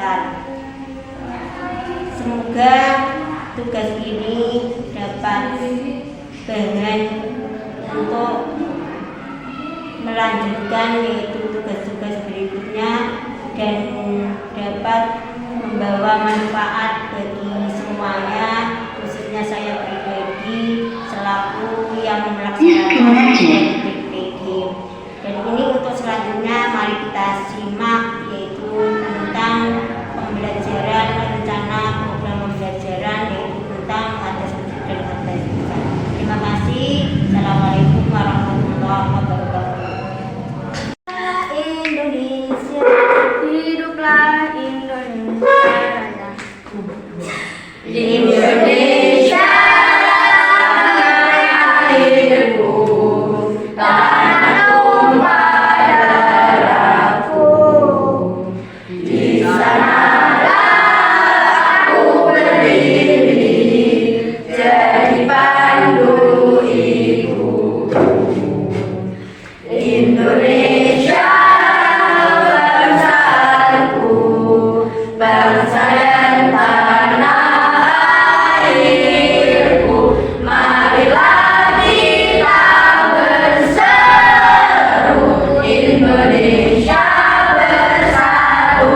besar. Semoga tugas ini dapat bahan untuk melanjutkan yaitu tugas-tugas berikutnya dan dapat membawa manfaat bagi semuanya, khususnya saya pribadi selaku yang melaksanakan PPG. Dan ini untuk selanjutnya mari kita simak yaitu tentang pembelajaran rencana program pembelajaran yaitu tentang hadas wujud dan hadas sifat. Terima kasih. Assalamualaikum warahmatullahi wabarakatuh. Indonesia, hiduplah Indonesia. Indonesia hidupku, tanah tumpah darahku. Di sanalah aku berdiri, jadi pandu ibu. Indonesia bangsaku, bangsa dan tanah airku. Marilah kita berseru, Indonesia bersatu.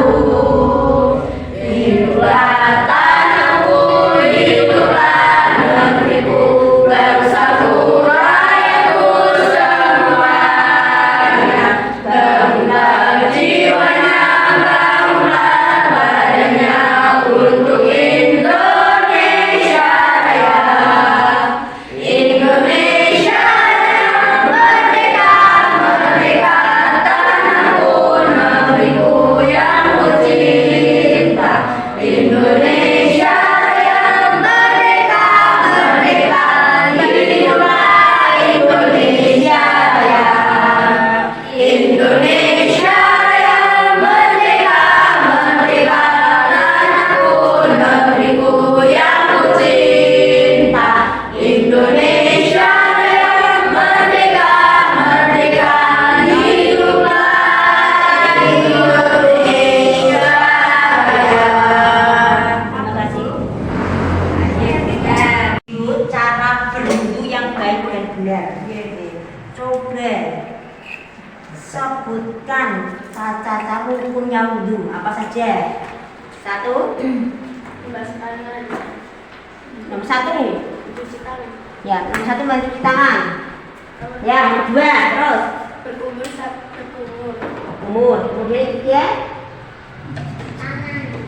Hiduplah tanahku, hiduplah negeriku, bersatu rakyatku semuanya. Bangunlah jiwanya, bangunlah badannya untuk Indonesia Raya. Indonesia yang merdeka, merdeka, tanahku, negeriku yang ku cinta. Indonesia yang merdeka, merdeka, hiduplah Indonesia Raya. Indonesia yang merdeka, merdeka, tanahku, negeriku yang ku cinta. Indonesia yang merdeka, merdeka, hiduplah Indonesia Raya. Terima kasih. Cara berwudu yang baik dan benar. Coba sebutkan cara rukunnya wudu apa saja? Satu, Membasuh tangan, nomor satu, mencuci tangan, ya nomor satu mencuci tangan. Ya nomor dua, terus berkumur saat berkumur, umur, kemudian ketiga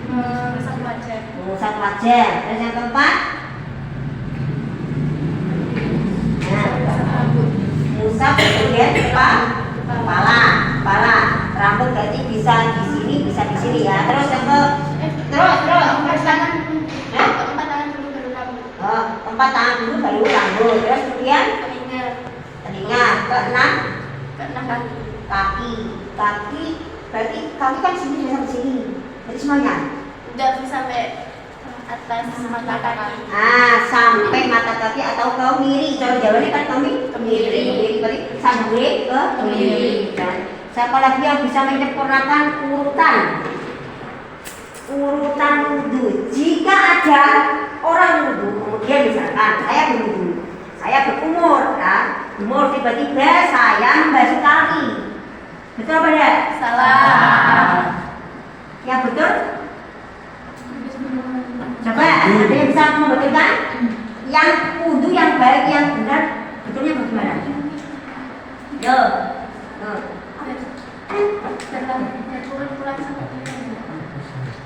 mengusap wajah, mengusap wajah. Terus yang keempat, nah, mengusap rambut, mengusap kemudian kepala. Rambut berarti bisa di sini, bisa di sini ya. Terus yang ke terus tempat tangan, Hah? tempat tangan dulu baru rambut, tempat tangan dulu baru rambut. Terus kemudian telinga, keenam keenam kaki, kaki berarti kaki kan sini sampai sini. Berarti semuanya. udah sampai atas mata kaki, Sampai mata kaki atau ke miri. Cara Jawanya kan kemiri. Berarti sambung ke kemiri. Dan siapa lagi yang bisa menyempurnakan urutan wudhu? Jika ada orang wudhu, kemudian misalkan saya berumur, umur tiba-tiba saya membasuh kaki, betul apa tidak? salah, Ya betul. Coba ada yang bisa membetulkan yang wudhu yang baik yang benar betulnya bagaimana? Yo.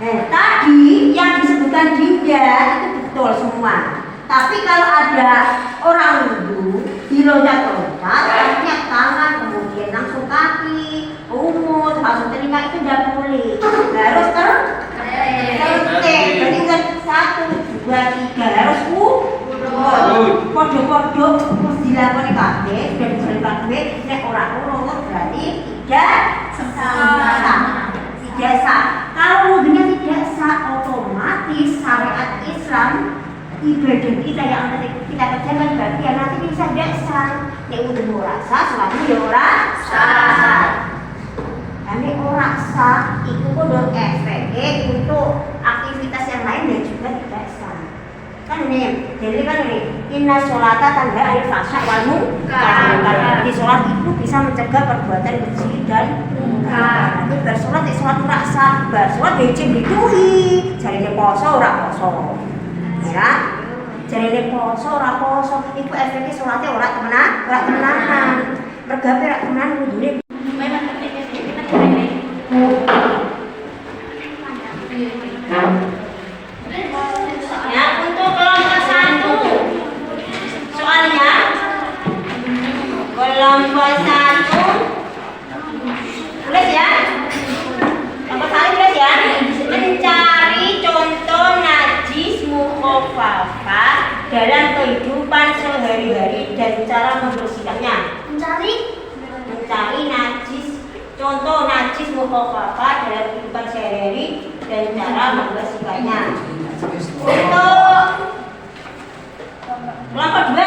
Tadi yang disebutkan Dinda itu betul semua. Tapi kalau ada orang wudhu diloncat-loncat, artinya tangan, kemudian langsung kaki, umur, langsung telinga itu tidak boleh. Harus tertib. Berarti kan 1, 2, 3 harus podo-podo terus dilakoni kabeh, sudah dijalani kabeh, nek ora urut berarti tidak sah. Tidak sah. Kalau wudhunya tidak sah, otomatis syariat Islam ibadah kita yang nanti kita kerjakan berarti yang nanti bisa tidak sah. Nek wudhu ora sah, selama ya ora sah. Kami ora sah, itu kudu efek untuk aktivitas yang lain dan juga tidak sah. Kan ini, jadi kan ini inna sholata tanda alif fasya wal munkar. Jadi sholat itu bisa mencegah perbuatan keji dan munkar. Nanti bersolat di sholat ora sah, bersolat becik dituhi. Jarine poso ora poso. Ya. Jarine poso ora poso, iku efeknya sholatnya ora temenan. Mergawe ora temenan kudune. Ya, untuk kelompok 1 soalnya kelompok 1 tulis ya, kelompok 1 tulis ya, mencari contoh najis mukhafafah dalam kehidupan sehari-hari dan cara membersihkannya. Mencari najis, contoh najis mukhafafah dalam kehidupan sehari-hari dan cara membersihkannya. Untuk kelompok 2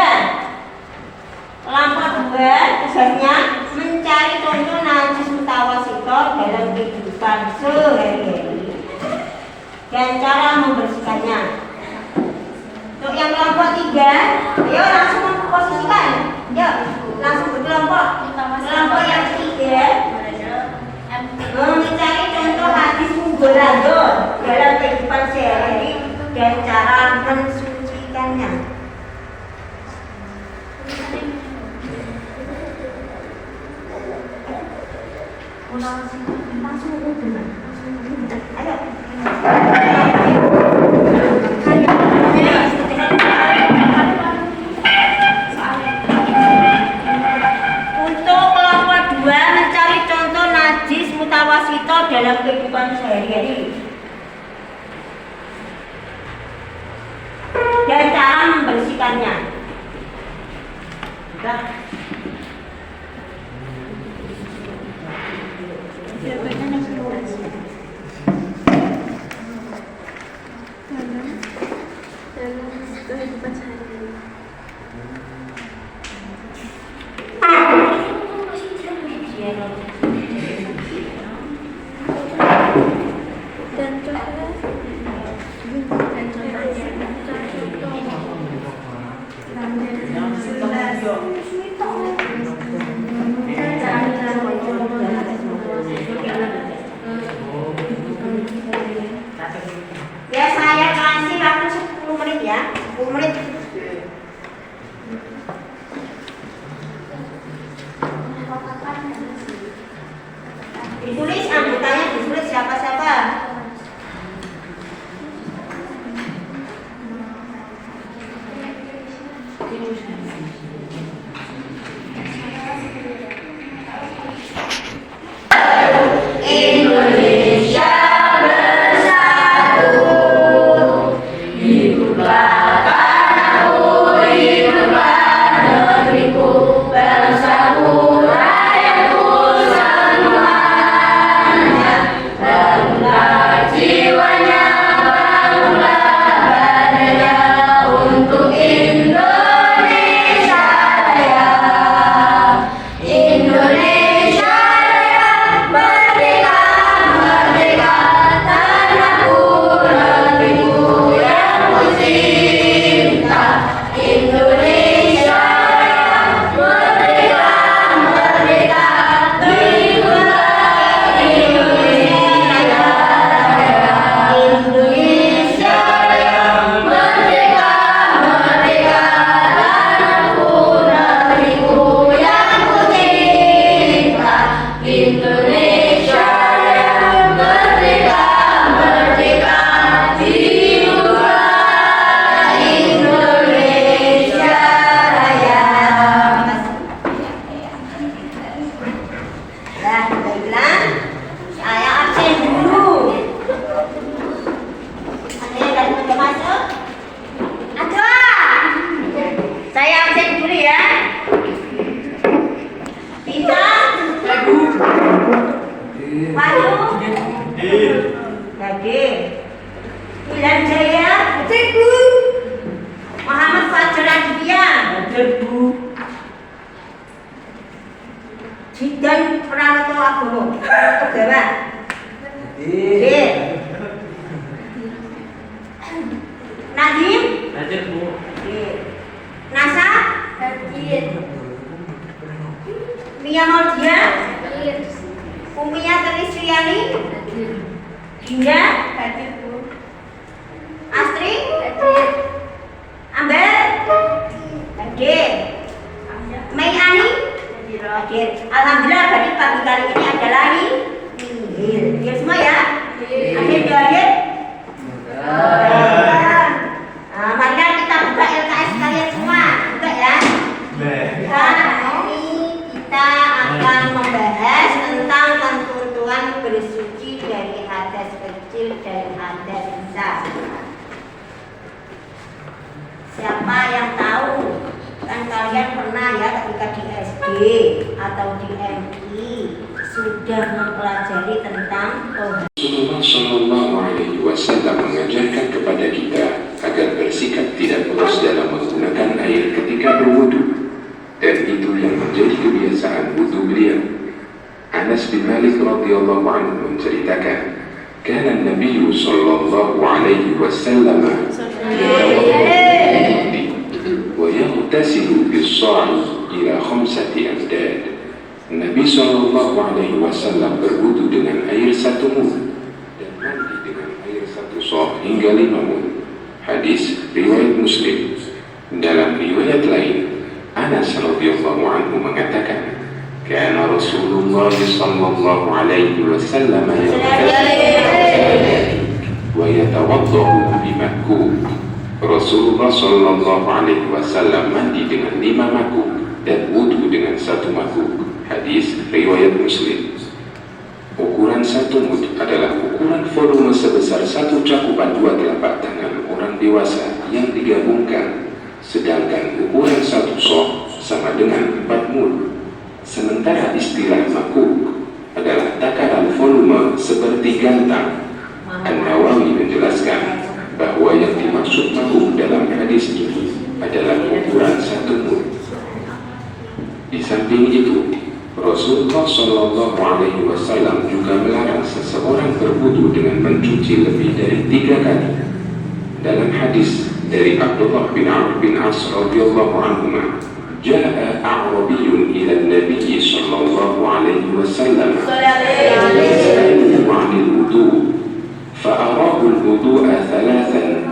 tugasnya mencari contoh najis mutawasithah dalam kehidupan sehari-hari dan cara membersihkannya. Untuk yang kelompok 3, ayo langsung memposisikan. Yuk, langsung berkelompok. Kelompok yang 3 mencari contoh hadis mubalaghah dalam kehidupan sehari-hari dan cara mensucikannya. Ayo. Untuk kelompok 2 mencari contoh najis mutawasithah dalam kehidupan sehari-hari dan cara membersihkannya. Kehidupan sehari-hari. Dan ya, saya kasih waktu 10 menit ya, 10 menit. Ditulis anggotanya, ditulis siapa-siapa. Indonesia bersatu, hiduplah tanahku, hiduplah negeriku, bangsaku, rakyatku semuanya. Bangunlah jiwanya, bangunlah badannya untuk Indonesia Raya. Indonesia Raya, merdeka, merdeka, tanahku, negeriku yang ku cinta. Indonesia Raya, merdeka, merdeka, negeriku Indonesia Raya. Indonesia Raya, merdeka, merdeka, tanahku, negeriku yang ku cinta. Indonesia Raya, merdeka, merdeka, hiduplah Indonesia Raya. Nah, baiklah, saya absen dulu. Ada yang sudah masuk? Ada. Saya absen dulu ya. Bisa? Wayu? Gade. Ilan Jaya? Cikgu. Muhammad Fajar Aditya? Cikgu. Dan pernah nonton agama, agama. Nadim? Hadir Bu. Nasa? Mia Maudia? Umia Tristriani? Dinda? Astri? Amber? Hadir. Mei Ani? Hadir. Alhamdulillah berarti pagi kali ini ada lagi nihil semua ya? Hadir hadir? Mari kita buka LKS kalian semua, buka ya. Ini kita akan membahas tentang ketentuan bersuci dari hadas kecil dan hadas besar. Siapa yang tahu? Kan kalian pernah ya ketika di SD atau di MI sudah mempelajari tentang Rasulullah Shallallahu Alaihi Wasallam mengajarkan kepada kita agar bersikap tidak boros dalam menggunakan air ketika berwudu, dan itu yang menjadi kebiasaan wudu beliau. Anas bin Malik radhiyallahu anhu menceritakan, "Kana Nabi Shallallahu Alaihi Wasallam wa yaghtasilu bis-sa'i ila 5 amdad." Nabi Shallallahu Alaihi Wasallam berwudu dengan air 1 mud dan mandi dengan air 1 sa' hingga 5 mud. Hadis riwayat Muslim. Dalam riwayat lain, Anas radhiyallahu anhu mengatakan, "Kana Rasulullah sallallahu alaihi wasallam wa yatawaddau bimakub." Rasulullah sallallahu alaihi wasallam mandi dengan 5 makub dan wudu dengan 1 makub. Hadis riwayat Muslim. Ukuran 1 mud adalah ukuran volume sebesar 1 cakupan 2 telapak tangan orang dewasa yang digabungkan, sedangkan ukuran 1 sa' sama dengan 4 mud. Sementara istilah makuk adalah takaran volume seperti gantang. An-Nawawi menjelaskan bahwa yang dimaksud makuk dalam hadis ini adalah ukuran 1 mud. Di samping itu, Rasulullah Shallallahu Alaihi Wasallam juga melarang seseorang berwudu dengan mencuci lebih dari 3 kali. Dalam hadis dari Abdullah bin Amr bin As radhiyallahu anhuma, "Ja'a a'rabiyyun ila an-nabiy sallallahu alaihi wasallam yas'aluhu 'anil wudu' fa'arahu al-wudu'a thalathan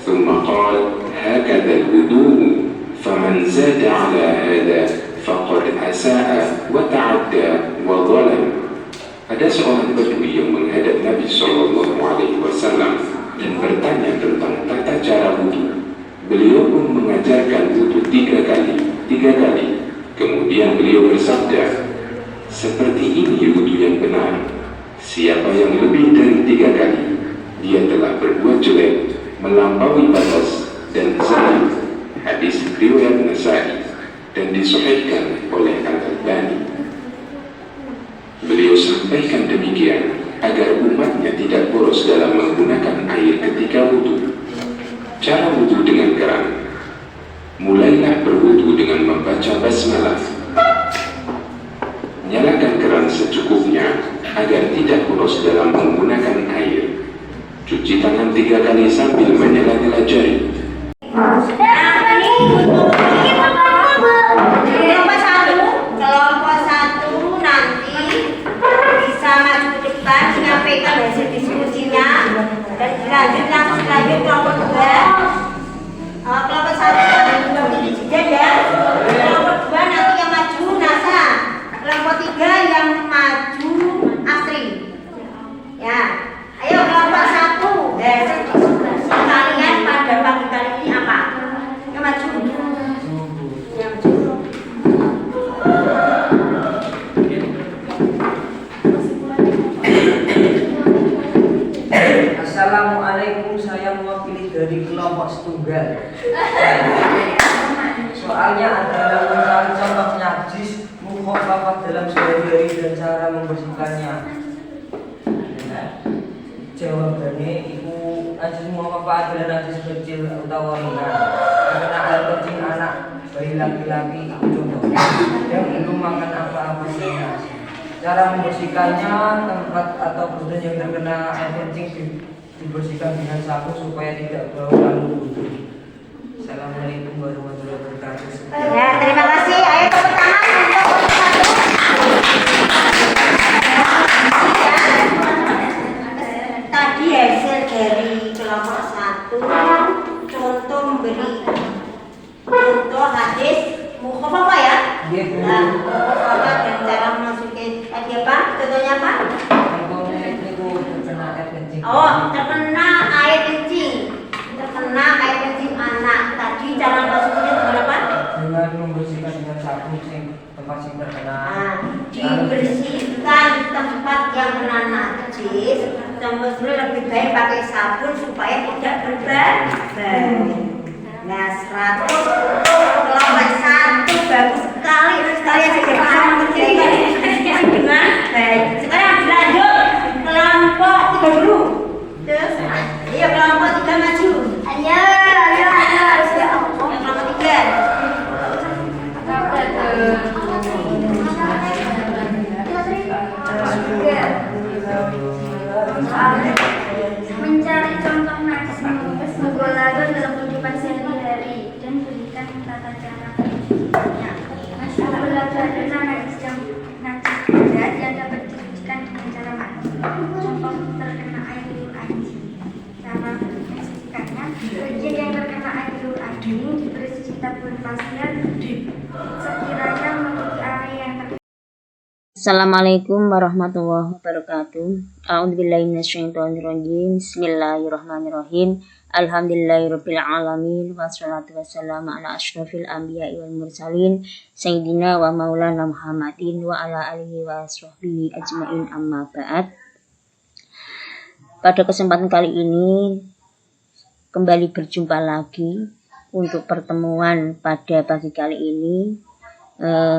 thumma qala hakadha al-wudu' faman zada 'ala hadha faqad asa'a wa ta'adda wa zalam." Ada seorang Badui yang menghadap Nabi Shallallahu Alaihi Wasallam dan bertanya tentang tata cara wudu. Beliau pun mengajarkan wudu 3 kali. Kemudian beliau bersabda, "Seperti ini wudu yang benar. Siapa yang lebih dari 3 kali, dia telah berbuat jelek, melampaui batas dan zalim." Hadis riwayat Nasa'i dan disahihkan oleh Al-Albani. Beliau sampaikan demikian agar umatnya tidak boros dalam menggunakan air ketika wudu. Cara wudu dengan keran: mulailah berwudu dengan membaca basmalah. Nyalakan keran secukupnya agar tidak boros dalam menggunakan air. Cuci tangan 3 kali sambil menyela-nyela jari. Kelompok satu nanti bisa maju ke depan menyampaikan hasil diskusinya dan langsung lanjut kelompok 2. Kelompok 1 ini juga ya. Kelompok 2 nanti yang maju Nasa. Kelompok 3 yang maju Astri. Ya, ayo kelompok 1. Diskusi kalian pada pagi kali ini apa? Yang maju. Assalamualaikum, saya mewakili dari kelompok setunggal. Soalnya adalah mencari contoh najis mukhafafah dalam sehari-hari dan cara membersihkannya. Jawabannya itu najis mukhafafah adalah najis kecil utawa ringan. Karena air kencing anak bayi laki-laki contohnya yang belum makan apa-apa sehat. Cara membersihkannya, tempat atau badan yang terkena air kencing dibersihkan dengan sapu supaya tidak bau lalu wudhu. Assalamualaikum warahmatullahi wabarakatuh. Ya, terima kasih. Ayo tepuk tangan untuk tadi hasil dari kelompok 1 contoh memberi contoh hadis mukhafafah ya. Nah, mukhafafah dan cara memasuki tadi apa? Contohnya apa? Contohnya itu terkena air kencing. Oh, terkena air kencing. Terkena air kencing anak. Tadi cara masuknya dengan apa? Dengan membersihkan dengan sapu tempat yang terkena. Nah, dibersihkan tempat yang kena najis. Sebenarnya lebih baik pakai sabun supaya tidak berbau. Nah, 100 kelompok 1 bagus sekali. Sekalian sudah bisa mengerjakan dengan baik. Sekarang dilanjut kelompok 3 dulu. Terus, iya kelompok 3 maju. Ayo. Kelompok 3. Mencari contoh najis mughaladun dalam kehidupan sehari-hari dan berikan tata cara mencucinya. Mughaladun adalah najis berat yang dapat disucikan dengan cara mandi. Contoh terkena air liur anjing. Cara mensucikannya, bagian yang terkena air liur anjing diberi secita bulan pasir sekiranya menutupi area yang terkena. Assalamualaikum warahmatullahi wabarakatuh. A'udzubillahi minasyaitonirrajim. Bismillahirrahmanirrahim. Alhamdulillahirabbil alamin wassalatu wassalamu ala asyrofil anbiya'i wal mursalin sayyidina wa maulana Muhammadin wa ala alihi wa sahbihi ajmain amma ba'd. Pada kesempatan kali ini kembali berjumpa lagi untuk pertemuan pada pagi kali ini.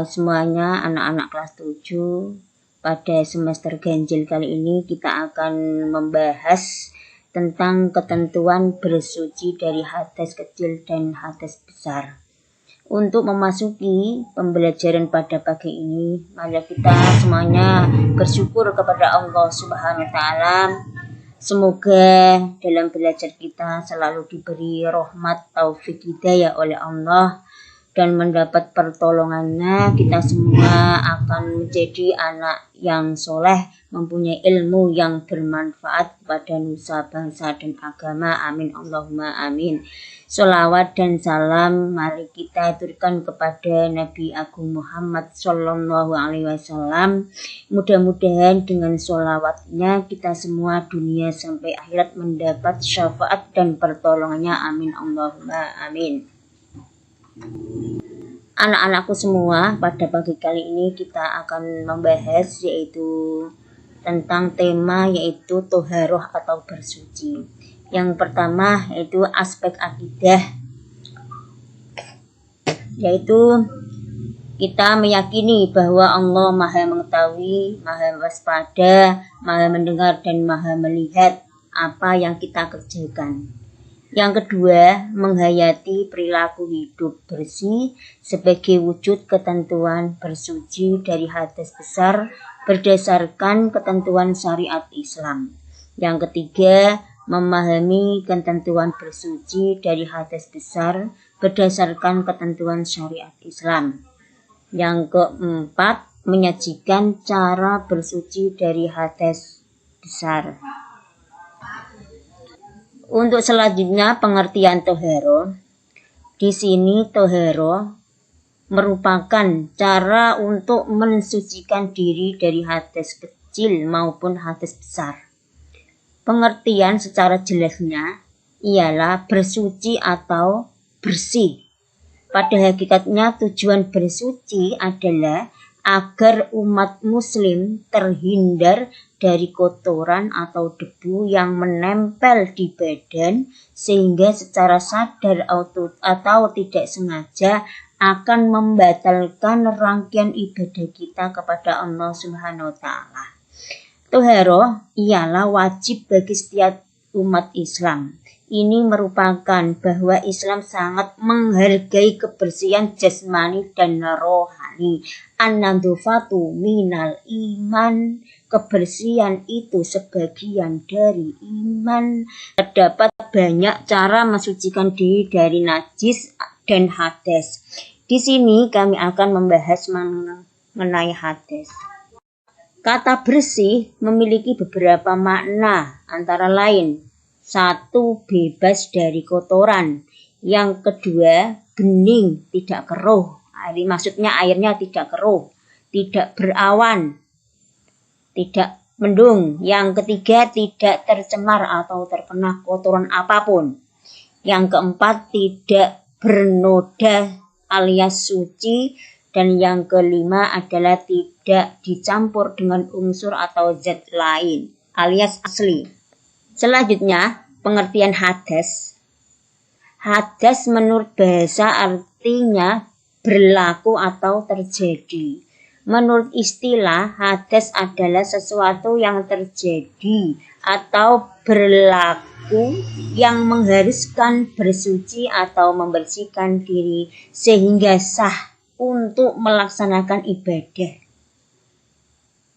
Semuanya anak-anak kelas 7 pada semester ganjil kali ini kita akan membahas tentang ketentuan bersuci dari hadas kecil dan hadas besar. Untuk memasuki pembelajaran pada pagi ini, mari kita semuanya bersyukur kepada Allah Subhanahu wa taala. Semoga dalam belajar kita selalu diberi rahmat, taufik, hidayah oleh Allah. Dan mendapat pertolongannya, kita semua akan menjadi anak yang soleh, mempunyai ilmu yang bermanfaat kepada nusa, bangsa, dan agama. Amin Allahumma amin. Sholawat dan salam mari kita aturkan kepada Nabi Agung Muhammad Sallallahu Alaihi Wasallam. Mudah-mudahan dengan sholawatnya kita semua dunia sampai akhirat mendapat syafaat dan pertolongannya. Amin Allahumma amin. Anak-anakku semua, pada pagi kali ini kita akan membahas yaitu tentang tema yaitu toharoh atau bersuci. Yang pertama yaitu aspek akidah, yaitu kita meyakini bahwa Allah Maha mengetahui, Maha waspada, Maha mendengar dan Maha melihat apa yang kita kerjakan. Yang kedua, menghayati perilaku hidup bersih sebagai wujud ketentuan bersuci dari hadas besar berdasarkan ketentuan syariat Islam. Yang ketiga, memahami ketentuan bersuci dari hadas besar berdasarkan ketentuan syariat Islam. Yang keempat, menyajikan cara bersuci dari hadas besar. Untuk selanjutnya pengertian toharo. Di sini toharo merupakan cara untuk mensucikan diri dari hadas kecil maupun hadas besar. Pengertian secara jelasnya ialah bersuci atau bersih. Pada hakikatnya tujuan bersuci adalah agar umat muslim terhindar dari kotoran atau debu yang menempel di badan sehingga secara sadar atau tidak sengaja akan membatalkan rangkaian ibadah kita kepada Allah Subhanahu wa taala. Toharoh ialah wajib bagi setiap umat Islam. Ini merupakan bahwa Islam sangat menghargai kebersihan jasmani dan rohani. An-nadhofatu minal iman. Kebersihan itu sebagian dari iman. Terdapat banyak cara mensucikan diri dari najis dan hadas. Di sini kami akan membahas mengenai hadas. Kata bersih memiliki beberapa makna, antara lain: 1. Bebas dari kotoran. Yang kedua, bening, tidak keruh. Maksudnya airnya tidak keruh, tidak berawan, tidak mendung. Yang ketiga, tidak tercemar atau terkena kotoran apapun. Yang keempat, tidak bernoda alias suci. Dan yang kelima adalah tidak dicampur dengan unsur atau zat lain alias asli. Selanjutnya, pengertian hadas. Hadas menurut bahasa artinya berlaku atau terjadi. Menurut istilah, hadas adalah sesuatu yang terjadi atau berlaku yang mengharuskan bersuci atau membersihkan diri sehingga sah untuk melaksanakan ibadah.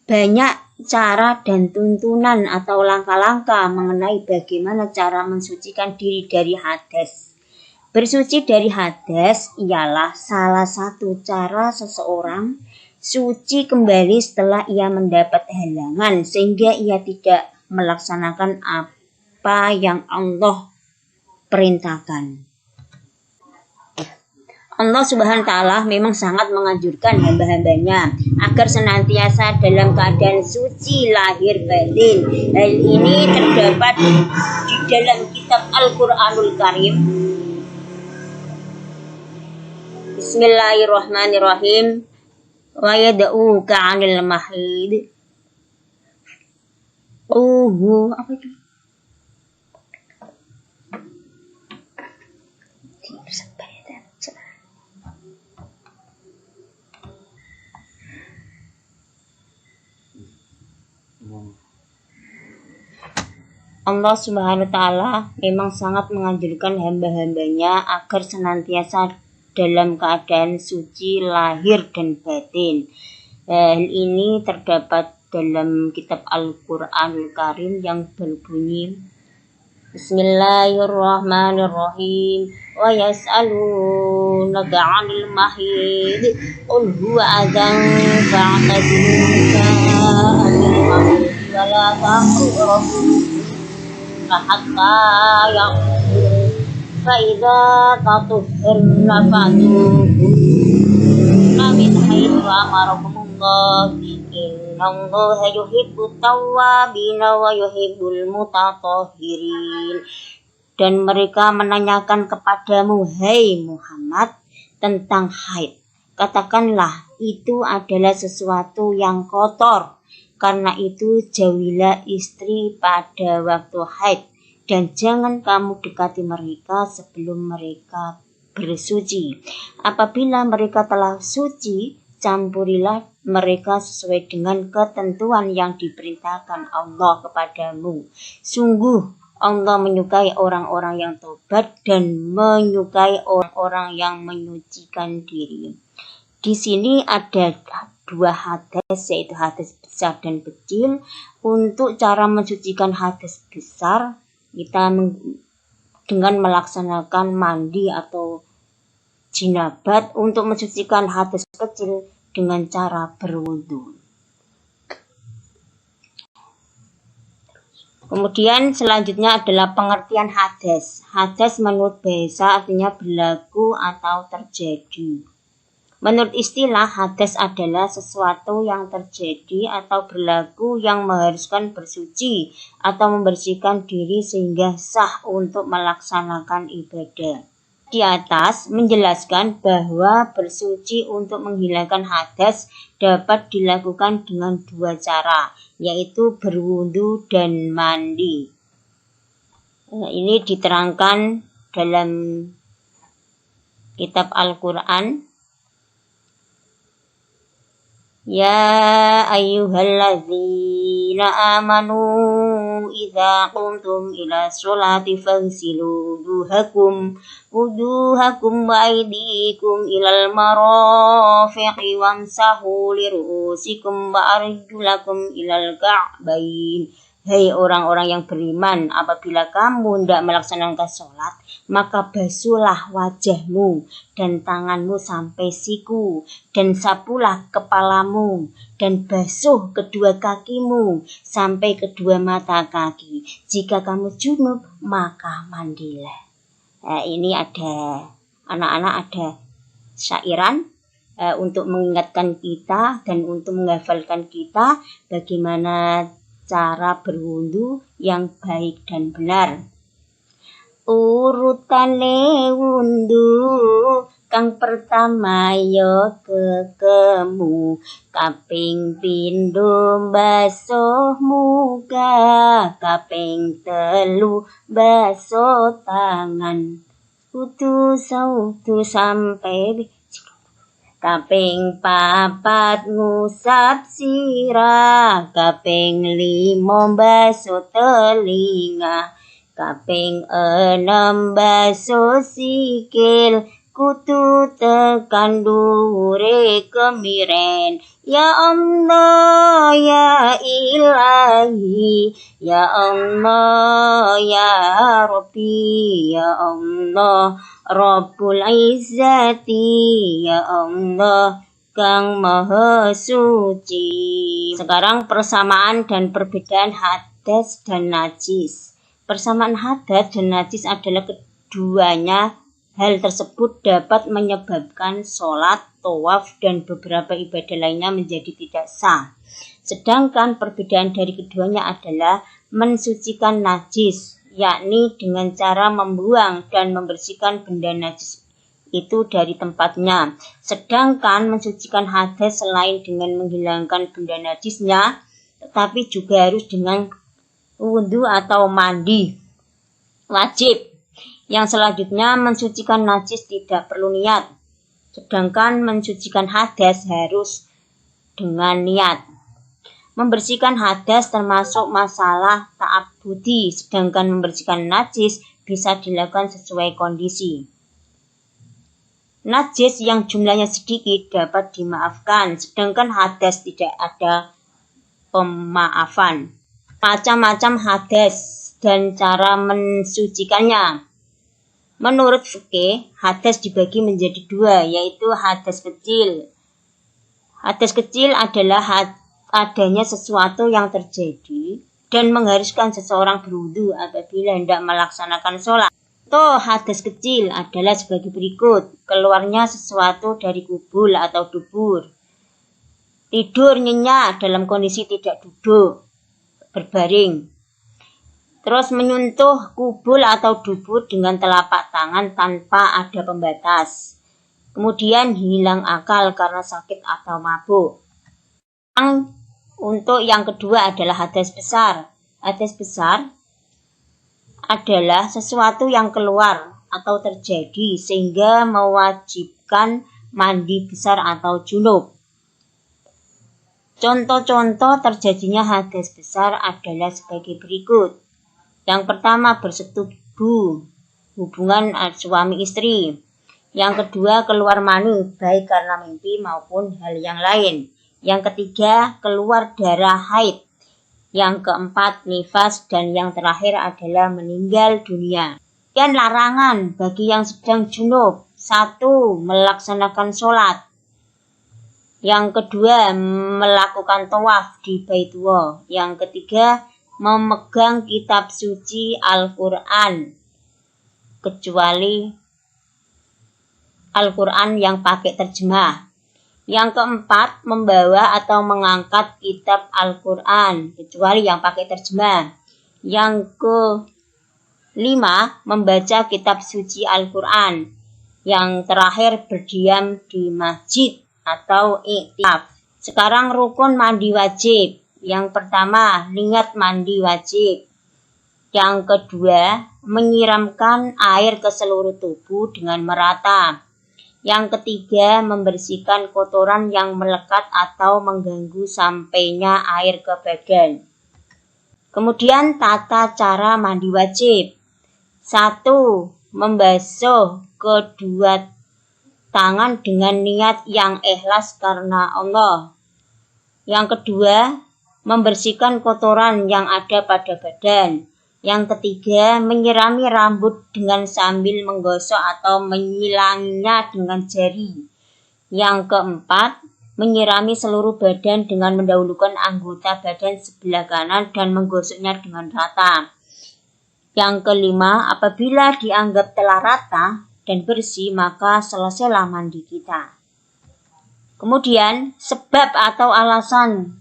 Banyak cara dan tuntunan atau langkah-langkah mengenai bagaimana cara mensucikan diri dari hadas. Bersuci dari hadas ialah salah satu cara seseorang suci kembali setelah ia mendapat halangan sehingga ia tidak melaksanakan apa yang Allah perintahkan. Allah Subhanahu wa Ta'ala memang sangat menganjurkan hamba-hambanya agar senantiasa dalam keadaan suci lahir batin. Hal ini terdapat di dalam kitab Al-Quranul Karim. Bismillahirrahmanirrahim. Wa yad'uka 'anil mahid. Apa itu? Allah Subhanahu wa Ta'ala memang sangat menganjurkan hamba-hambanya agar senantiasa dalam keadaan suci lahir dan batin. Hal ini terdapat dalam kitab Al-Quranul Karim yang berbunyi Bismillahirrahmanirrahim. Wa yas'alunaka 'anil mahid. Qul huwa adzan fa'taziluka 'anil mahid wa la taqrabu hatta yaqul fa idza tatahharna fatuhunna min haitsu amarakumullah innallaha yuhibbut tawwabina wa yuhibbul mutatahhirin. Dan mereka menanyakan kepadamu, hai Muhammad, tentang haid. Katakanlah, itu adalah sesuatu yang kotor. Karena itu jauhilah istri pada waktu haid dan jangan kamu dekati mereka sebelum mereka bersuci. Apabila mereka telah suci, campurilah mereka sesuai dengan ketentuan yang diperintahkan Allah kepadamu. Sungguh Allah menyukai orang-orang yang tobat dan menyukai orang-orang yang menyucikan diri. Di sini ada dua hadas, yaitu hadas besar dan kecil. Untuk cara mensucikan hadas besar, kita dengan melaksanakan mandi atau jinabat. Untuk mensucikan hadas kecil dengan cara berwudu. Kemudian selanjutnya adalah pengertian hadas. Hadas menurut bahasa artinya berlaku atau terjadi. Menurut istilah, hadas adalah sesuatu yang terjadi atau berlaku yang mengharuskan bersuci atau membersihkan diri sehingga sah untuk melaksanakan ibadah. Di atas menjelaskan bahwa bersuci untuk menghilangkan hadas dapat dilakukan dengan dua cara, yaitu berwudu dan mandi. Ini diterangkan dalam kitab Al-Quran. Ya ayyuhalladzina amanu idza qumtum ila sholati faghsilu wujuhakum wa aydikum ilal marafiqi wamsahu liru'usikum wa arjulakum ilal ka'bain. Hei orang-orang yang beriman, apabila kamu hendak melaksanakan sholat, maka basuhlah wajahmu dan tanganmu sampai siku, dan sapulah kepalamu, dan basuh kedua kakimu sampai kedua mata kaki. Jika kamu junub, maka mandilah. Ini ada anak-anak, ada syairan untuk mengingatkan kita dan untuk menghafalkan kita bagaimana cara berwudu yang baik dan benar. Urutane wudu kang pertama ya kekemu, kaping pindho basuh muka, kaping telu basuh tangan, kudu sautu sampai kaping papat ngusap sirah, kaping lima basuh telinga, kaping enam basuh sikil, kudu tekan dhuwure kemiren. Ya Allah ya Ilahi, ya Allah ya Rabbi, ya Allah Rabbul Izzati, ya Allah Kang Maha Suci. Sekarang persamaan dan perbedaan hadas dan najis. Persamaan hadas dan najis adalah keduanya hal tersebut dapat menyebabkan sholat, tawaf, dan beberapa ibadah lainnya menjadi tidak sah. Sedangkan perbedaan dari keduanya adalah mensucikan najis, yakni dengan cara membuang dan membersihkan benda najis itu dari tempatnya. Sedangkan mensucikan hadas selain dengan menghilangkan benda najisnya, tetapi juga harus dengan wudu atau mandi wajib. Yang selanjutnya, mensucikan najis tidak perlu niat, sedangkan mensucikan hadas harus dengan niat. Membersihkan hadas termasuk masalah ta'abbudi, sedangkan membersihkan najis bisa dilakukan sesuai kondisi. Najis yang jumlahnya sedikit dapat dimaafkan, sedangkan hadas tidak ada pemaafan. Macam-macam hadas dan cara mensucikannya. Menurut fikih, hadas dibagi menjadi dua, yaitu hadas kecil. Hadas kecil adalah adanya sesuatu yang terjadi dan mengharuskan seseorang berwudu apabila hendak melaksanakan sholat. Contoh hadas kecil adalah sebagai berikut: keluarnya sesuatu dari kubul atau dubur, tidur nyenyak dalam kondisi tidak duduk, berbaring, terus menyentuh kubul atau dubur dengan telapak tangan tanpa ada pembatas, kemudian hilang akal karena sakit atau mabuk. Untuk yang kedua adalah hadas besar. Hadas besar adalah sesuatu yang keluar atau terjadi sehingga mewajibkan mandi besar atau junub. Contoh-contoh terjadinya hadas besar adalah sebagai berikut. Yang pertama, bersetubuh, hubungan suami istri. Yang kedua, keluar mani, baik karena mimpi maupun hal yang lain. Yang ketiga, keluar darah haid. Yang keempat, nifas. Dan yang terakhir adalah meninggal dunia. Dan larangan bagi yang sedang junub. 1. Melaksanakan sholat. Yang kedua, melakukan tawaf di Baitullah. Yang ketiga, memegang kitab suci Al-Quran, kecuali Al-Quran yang pakai terjemah. Yang keempat, membawa atau mengangkat kitab Al-Quran, kecuali yang pakai terjemah. Yang kelima, membaca kitab suci Al-Quran. Yang terakhir, berdiam di masjid atau iktikaf. Sekarang rukun mandi wajib. Yang pertama, niat mandi wajib. Yang kedua, menyiramkan air ke seluruh tubuh dengan merata. Yang ketiga, membersihkan kotoran yang melekat atau mengganggu sampainya air ke badan. Kemudian tata cara mandi wajib. 1. Membasuh kedua tangan dengan niat yang ikhlas karena Allah. Yang kedua, membersihkan kotoran yang ada pada badan. Yang ketiga, menyirami rambut dengan sambil menggosok atau menyilanginya dengan jari. Yang keempat, menyirami seluruh badan dengan mendahulukan anggota badan sebelah kanan dan menggosoknya dengan rata. Yang kelima, apabila dianggap telah rata dan bersih, maka selesailah mandi kita. Kemudian, sebab atau alasan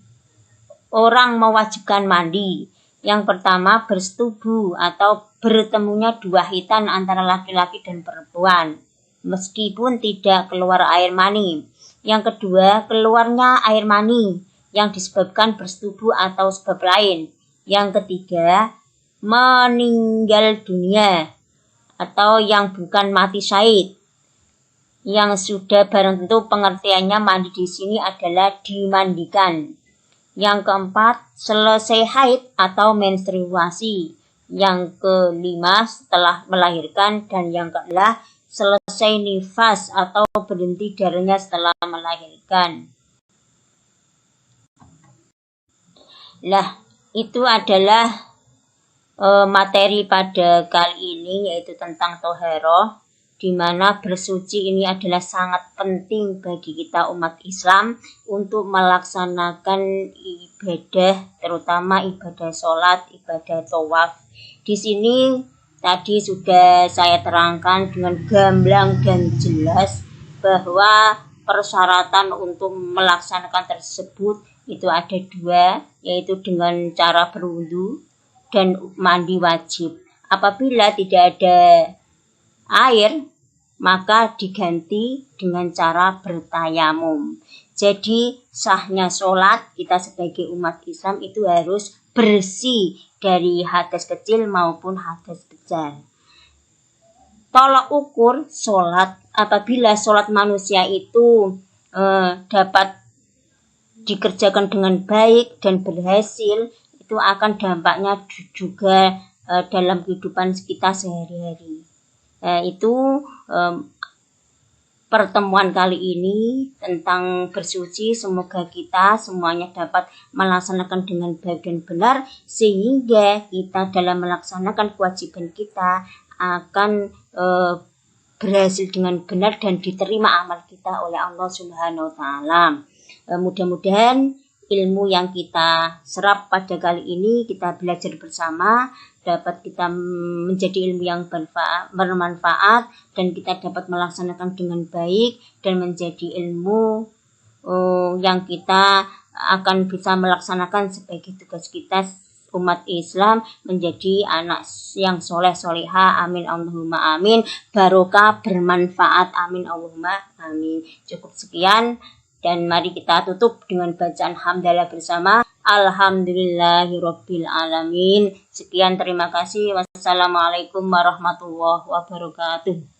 orang mewajibkan mandi. Yang pertama, bersetubuh atau bertemunya dua khitan antara laki-laki dan perempuan, meskipun tidak keluar air mani. Yang kedua, keluarnya air mani yang disebabkan bersetubuh atau sebab lain. Yang ketiga, meninggal dunia atau yang bukan mati syahid. Yang sudah barang tentu pengertiannya mandi di sini adalah dimandikan. Yang keempat, selesai haid atau menstruasi. Yang kelima, setelah melahirkan. Dan yang keenam, selesai nifas atau berhenti darahnya setelah melahirkan. Lah, itu adalah materi pada kali ini, yaitu tentang toharoh, di mana bersuci ini adalah sangat penting bagi kita umat Islam untuk melaksanakan ibadah, terutama ibadah sholat, ibadah tawaf. Di sini tadi sudah saya terangkan dengan gamblang dan jelas bahwa persyaratan untuk melaksanakan tersebut itu ada dua, yaitu dengan cara berwudu dan mandi wajib. Apabila tidak ada air, maka diganti dengan cara bertayamum. Jadi sahnya sholat kita sebagai umat Islam itu harus bersih dari hadas kecil maupun hadas besar. Tolak ukur sholat, apabila sholat manusia itu dapat dikerjakan dengan baik dan berhasil, itu akan dampaknya juga dalam kehidupan kita sehari-hari. Itu pertemuan kali ini tentang bersuci. Semoga kita semuanya dapat melaksanakan dengan baik dan benar, sehingga kita dalam melaksanakan kewajiban kita akan berhasil dengan benar dan diterima amal kita oleh Allah Subhanahu wa Ta'ala. Mudah-mudahan ilmu yang kita serap pada kali ini, kita belajar bersama, dapat kita menjadi ilmu yang bermanfaat dan kita dapat melaksanakan dengan baik dan menjadi ilmu yang kita akan bisa melaksanakan sebagai tugas kita umat Islam menjadi anak yang soleh solehah. Amin Allahumma amin. Barokah, bermanfaat. Amin Allahumma amin. Cukup sekian. Dan mari kita tutup dengan bacaan hamdalah bersama. Alhamdulillahirabbil alamin. Sekian, terima kasih. Wassalamualaikum warahmatullahi wabarakatuh.